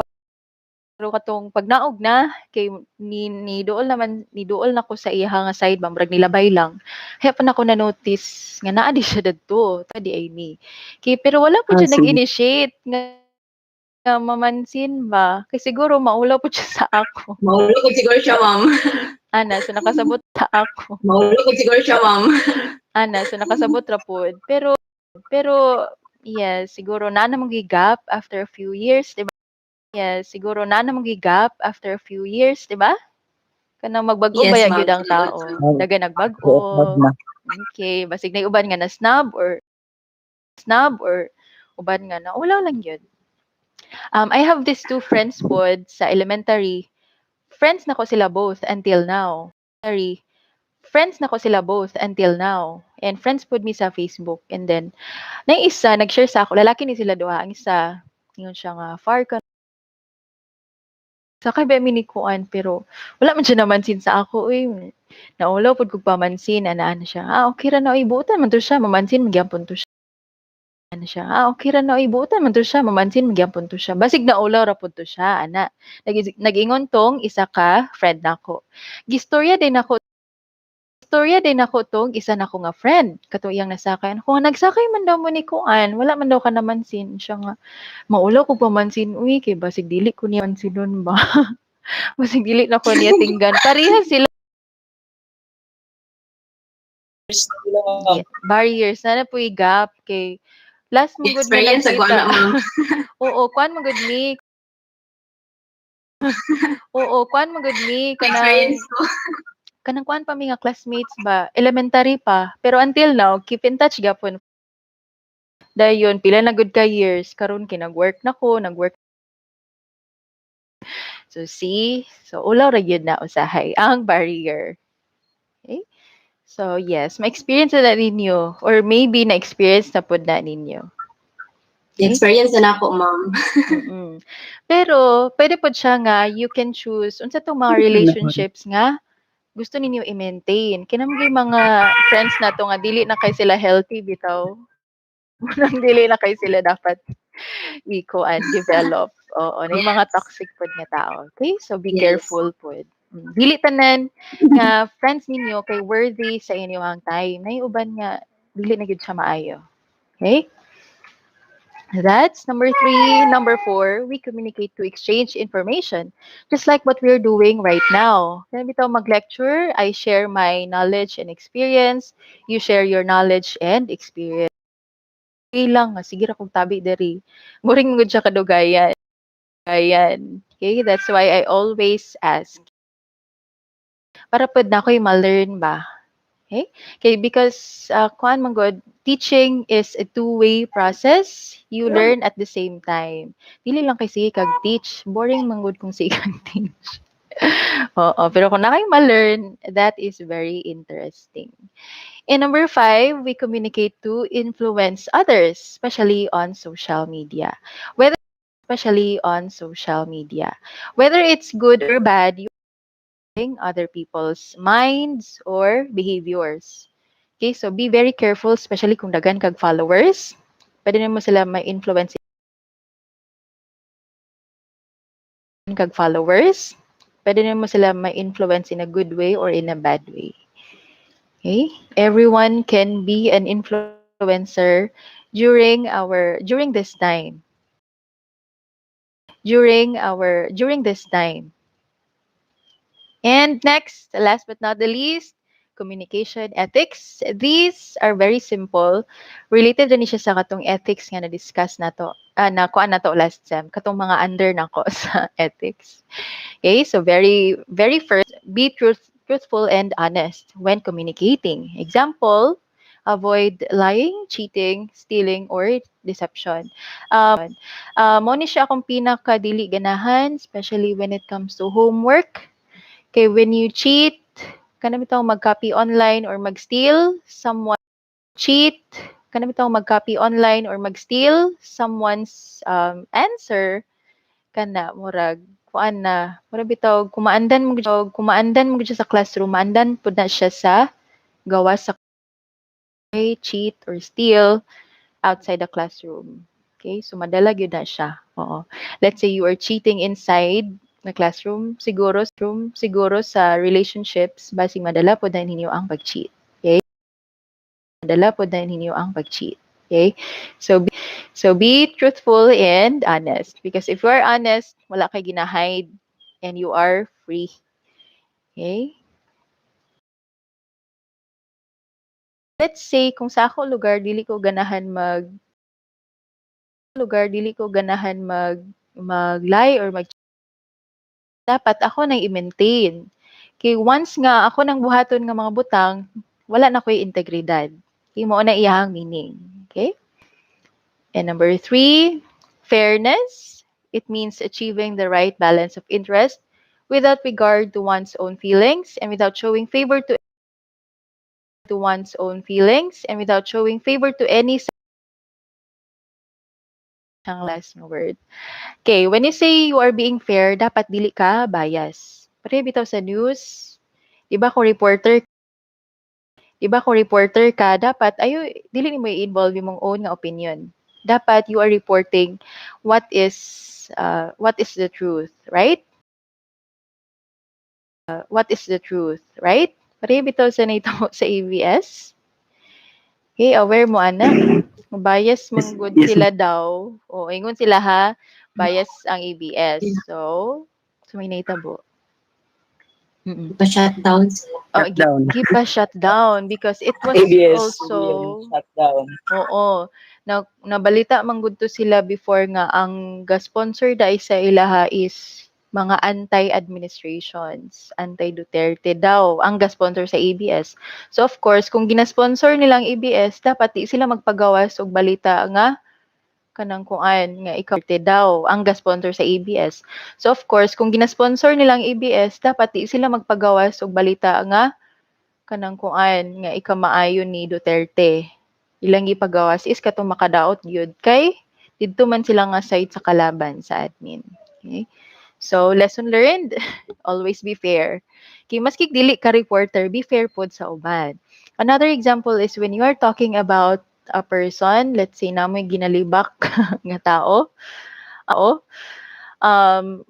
pagnaog na kay ni duol na ko sa iya nga side murag nilabay lang. Kaya pa nako na notice nga naa di siya dadto, tadi ay ni. Kay pero wala po siya sige. nag-initiate nga mamansin ba. Kay siguro maulaw po siya sa ako. Maulo ko siguro siya, ma'am. Ana, so nakasabot sa ako. Maulo ko siguro siya, ma'am. Ana, so nakasabot ra pod. Pero yes, siguro na namang gap after a few years, di ba? Yes, siguro na namang gap after a few years, di ba? Kanang magbago Yes, ba ma'am. gyud ang tao? Daga nagbago. Na. Okay, basig na uban nga na snub or uban nga na ulaw lang yun. I have these two friends pod sa elementary. Friends na ko sila both until now. Friends na ko sila both until now. And friends pod mi sa Facebook. And then, na isa, nag-share sa ako, lalaki ni sila duha. Ang isa, yun siya nga, far ka. Sa kay ba minikuan, pero wala man siya namansin sa ako. Uy, naulaw pod kog pamansin, ana siya. Okay ra na, uy, buutan man to siya, mamansin, magyapon to siya. Okay ra na, uy, buutan man to siya, mamansin, magyapon to siya. Basig naulaw ra pod to siya, ana. Nag-ingon tong isa ka friend nako. Gistorya din ako tong isa nako nga friend. Kato iyang nasakay. Kung nagsakay man daw mo ni kuan, wala man daw ka namansin. Siya nga, maulaw ko pamansin, uy, kay basig dili ko niya mansinon ba? Basig dili na ko niya tinggan. Parehas sila. Yeah, barriers na po gap kay last mo good na Experience sa nakita. guana, ma'am. Oo, kuan mo good me. Oo, kuan mo good me Experience ko. kanang kuan pa mi nga classmates ba, elementary pa. Pero until now, keep in touch gapon. Dayon pila na good ka years karon kinag-work na ko, nag-work. So see, so ulaw ra gyud na usahay ang barrier. Okay? So yes, ma-experience na ninyo or maybe na-experience na pud na ninyo. Experience na ako, ma'am. Mm. Pero pwede pod siya nga you can choose unsa tong mga relationships nga gusto ninyo i-maintain. Kinamgay mga friends nato nga dili na kay sila healthy bitaw. Nang dili na kay sila dapat ikuan develop. Oo, na yung mga toxic pod nga tao. Okay? So be Yes. careful pod. Dili tanan nga friends ninyo kay worthy sa inyong time. Nay uban nga dili na gyud siya maayo. Okay? That's number 3. Number 4, we communicate to exchange information, just like what we're doing right now. Kaya bitaw mag-lecture, I share my knowledge and experience, you share your knowledge and experience. Okay lang, nga, sige ra kong tabi diri. Muring gud siya kadugayan. Ayan. Okay, that's why I always ask. Para pud na ko'y ma-learn ba? Okay, because kuan man god, teaching is a two-way process. You learn at the same time. Dili lang kay sige kag teach, boring man god kung sige kag teach. Oo, pero kung na kayo ma-learn, that is very interesting. And number 5, we communicate to influence others, especially on social media. Especially on social media. Whether it's good or bad, you other people's minds or behaviors. Okay, so be very careful, especially kung dagan kag followers. Pwede mo sila ma-influence kag followers. Pwede mo sila ma-influence in a good way or in a bad way. Okay? Everyone can be an influencer during this time. During this time. And next, last but not the least, communication ethics. These are very simple. Related din siya sa katong ethics nga na-discuss nato. Na kuan nato last sem. Katong mga under nako sa ethics. Okay, so very first, be truthful and honest when communicating. Example, avoid lying, cheating, stealing, or deception. Mo ni siya akong pinaka-dili ganahan, especially when it comes to homework. Okay, when you cheat, kanang bitaw mag-copy online or mag-steal someone's answer kana murag kuan na murag bitaw kumaandan mo gud siya sa classroom, maandan pud na siya sa gawas sa cheat or steal outside the classroom. Okay, so madala gyud na siya. Oo. Let's say you are cheating inside na classroom, siguro sa relationships, basing madala po dahil ninyo ang pag-cheat. Okay? Madala po dahil ninyo ang pag-cheat. Okay? So be truthful and honest. Because if you are honest, wala kay ginahide and you are free. Okay? Let's say, kung sa ako lugar, dili ko ganahan mag-lie or dapat ako nang i-maintain. Kay once nga ako nang buhaton nga mga butang, wala na ko'y integridad. Okay, mo na iyahang meaning. Okay? And number 3, fairness. It means achieving the right balance of interest without regard to one's own feelings and without showing favor to any ang last ng word. Okay, when you say you are being fair, dapat dili ka bias. Pare bitaw sa news, iba kung reporter ka, dapat ayo dili nimo i-involve yung mong own nga opinion. Dapat you are reporting what is the truth, right? What is the truth, right? Pare bitaw sa nito sa ABS. Okay, aware mo ana. Bias man good Yes, sila daw. O ingon sila ha, bias ang ABS. So may naitabo. Pa-shutdown sila. Shutdown. Keep a shutdown because it was ABS also shutdown. oo nabalita man gud to sila before nga ang ga-sponsor dai sa ilaha is mga anti-administrations, anti-Duterte daw ang ga-sponsor sa ABS. So of course, kung gina-sponsor nilang ABS, dapat di sila magpagawas og balita nga kanang kuan nga ikaw daw ang ga-sponsor sa ABS. So of course, kung gina-sponsor nilang ABS, dapat di sila magpagawas og balita nga kanang kuan nga ikaw maayo ni Duterte. Ilang gipagawas is katong makadaot gyud kay Didto man sila nga side sa kalaban sa admin. Okay? So, lesson learned, always be fair. Okay, maski dili ka reporter, be fair pod sa uban. Another example is when you are talking about a person, let's say namoy ginalibak nga tao,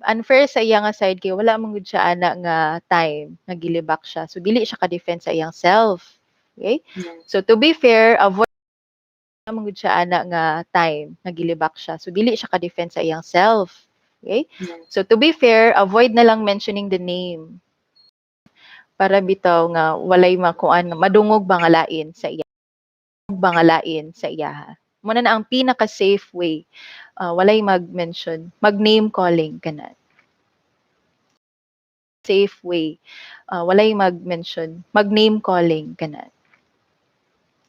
unfair sa iya nga side kay wala man gud siya ana nga time nga gilibak siya. So dili siya ka-defend sa iyang self. Okay? So to be fair, avoid man gud siya ana nga time nga gilibak siya. So dili siya ka-defend sa iyang self. Okay? So to be fair, avoid na lang mentioning the name. Para bitaw nga walay makuan madungog bangalain sa iya. Bangalain sa iya. Muna na ang pinaka safe way. Walay mag-mention, mag-name calling kana. Safe way. Walay mag-mention, mag-name calling kana.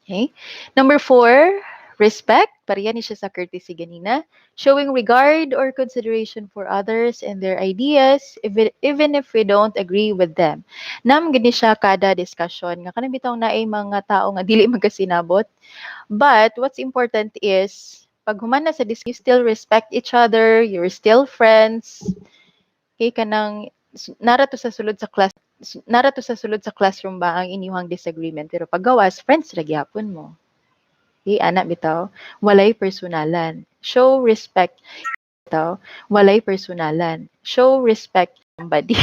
Okay? Number 4, respect. Pariyan ni siya sa courtesy ganina. Showing regard or consideration for others and their ideas, even if we don't agree with them. Nam gani siya kada discussion. Nga kanang bitaw na ay mga tao nga dili magkasinabot. But what's important is, pag human na sa discussion, you still respect each other, you're still friends. Okay, kanang nara to sa sulod sa classroom ba ang inyong disagreement, pero pag gawas friends ra gyapon mo. Okay, ana bitaw, walay personalan. Show respect bitaw, walay personalan. Show respect somebody.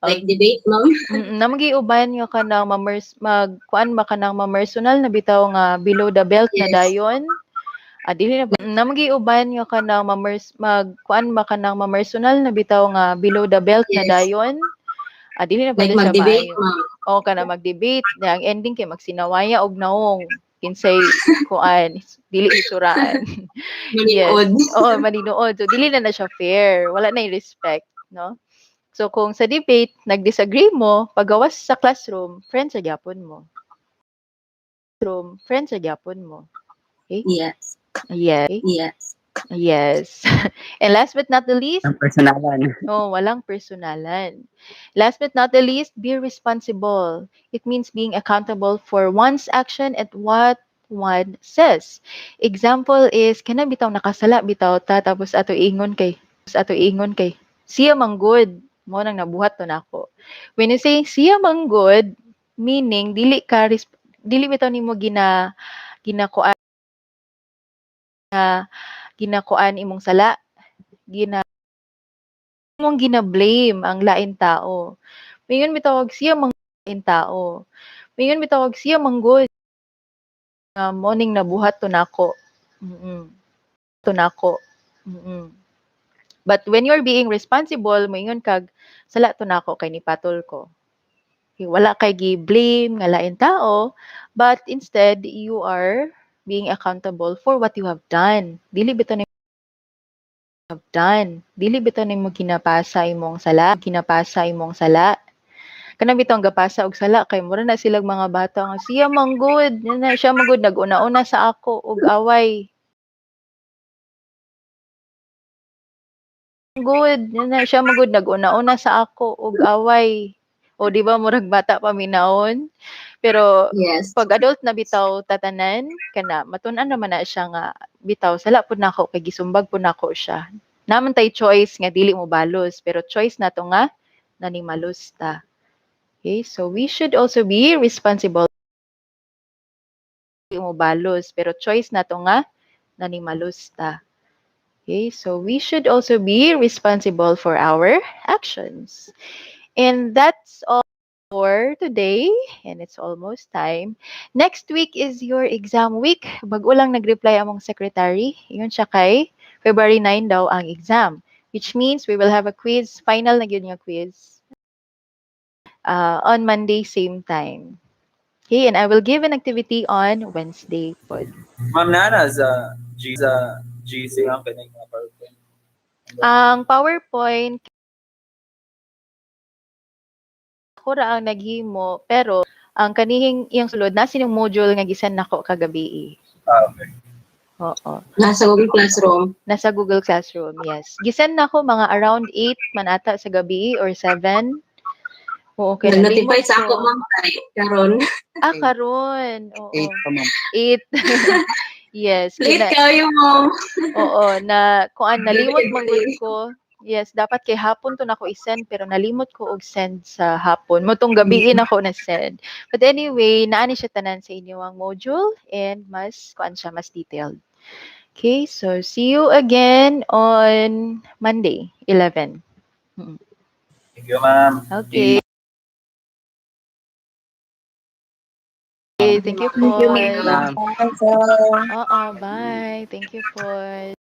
Like debate, ma'am. Namagiuban nga kanang magkuan ba kanang mamersonal na bitaw nga below the belt na Yes. dayon. Dili na namagiuban nga kanang magkuan ba kanang mamersonal na bitaw nga below the belt na Yes. dayon. Dili na Like pwede siya mag-debate, maayo. ma'am. O kana mag-debate, ang ending kay magsinawaya og naong kinsay kuan dili isuraan. Yes. Maninood. Oo, maninood. So dili na siya fair. Wala na yung respect, no? So kung sa debate nag-disagree mo, pagawas sa classroom, friends sa gyapon mo. Friends sa gyapon mo. Okay? Yes. Yes. Yes. Yes. And last but not the least, Ang personalan. walang personalan. Last but not the least, be responsible. It means being accountable for one's action and what one says. Example is, kana bitaw nakasala bitaw ta tapos ato ingon kay siya man good mo nang nabuhat to nako. When you say siya man good, meaning dili bitaw nimo ginakuan imong sala, mong gina-blame ang lain tao. Mingon bitawag siya mang lain tao. Mingon bitawag siya mang good. Morning nabuhat to nako. To nako. But when you're being responsible, mingon kag sala to nako kay nipatol ko. Okay, wala kay gi-blame nga lain tao, but instead you are being accountable for what you have done. Dili bitaw nimo ginapasa imong sala. Kana bitong gapasa og sala kay mura na silang mga bata nga siya manggod, siya manggod nag-una-una sa ako og away. Siya manggod nag-una-una sa ako og away. O di ba murag bata pa minaon? Pero Yes. pag adult na bitaw tatanan kana matun-an naman na siya nga bitaw sala pud nako kay gisumbag pud nako siya. Naman tay choice nga dili mo balos, pero choice nato nga nanimalos ta. Okay, so we should also be responsible. Dili mo balos, pero choice nato nga nanimalos ta. Okay, so we should also be responsible for our actions. And that's all for today, and it's almost time. Next week is your exam week. Bago lang nag-reply among secretary. Yun siya kay February 9 daw ang exam. Which means we will have a quiz. Final na yun yung quiz. On Monday, same time. Okay, and I will give an activity on Wednesday po. Ma'am Nana, sa GC ang kanyang mga PowerPoint. Ang PowerPoint, ako ra ang naghimo, pero ang kanihing iyang sulod, nasa yung module nga gisan nako kagabi. Okay. Oo. Nasa Google Classroom. Nasa Google Classroom, yes. Gisan nako mga around 8 manata sa gabi or 7. Oo, okay. Nag-notify sa ako, ma'am, karon. Karon. Oo. 8 pa ma'am. 8. Yes, Late kayo, ma'am. oo, na kuan nalimot Gabi, man gabi. gud ko. Yes, dapat kay hapon to nako i-send pero nalimot ko og send sa hapon. Motong gabiin ako na send. But anyway, naani siya tanan sa inyong module and mas kuan siya mas detailed. Okay, so see you again on Monday, 11. Thank you, ma'am. Okay. Thank you, Thank you, Paul. ma'am. Ma'am. Oo, bye. Thank you, Paul.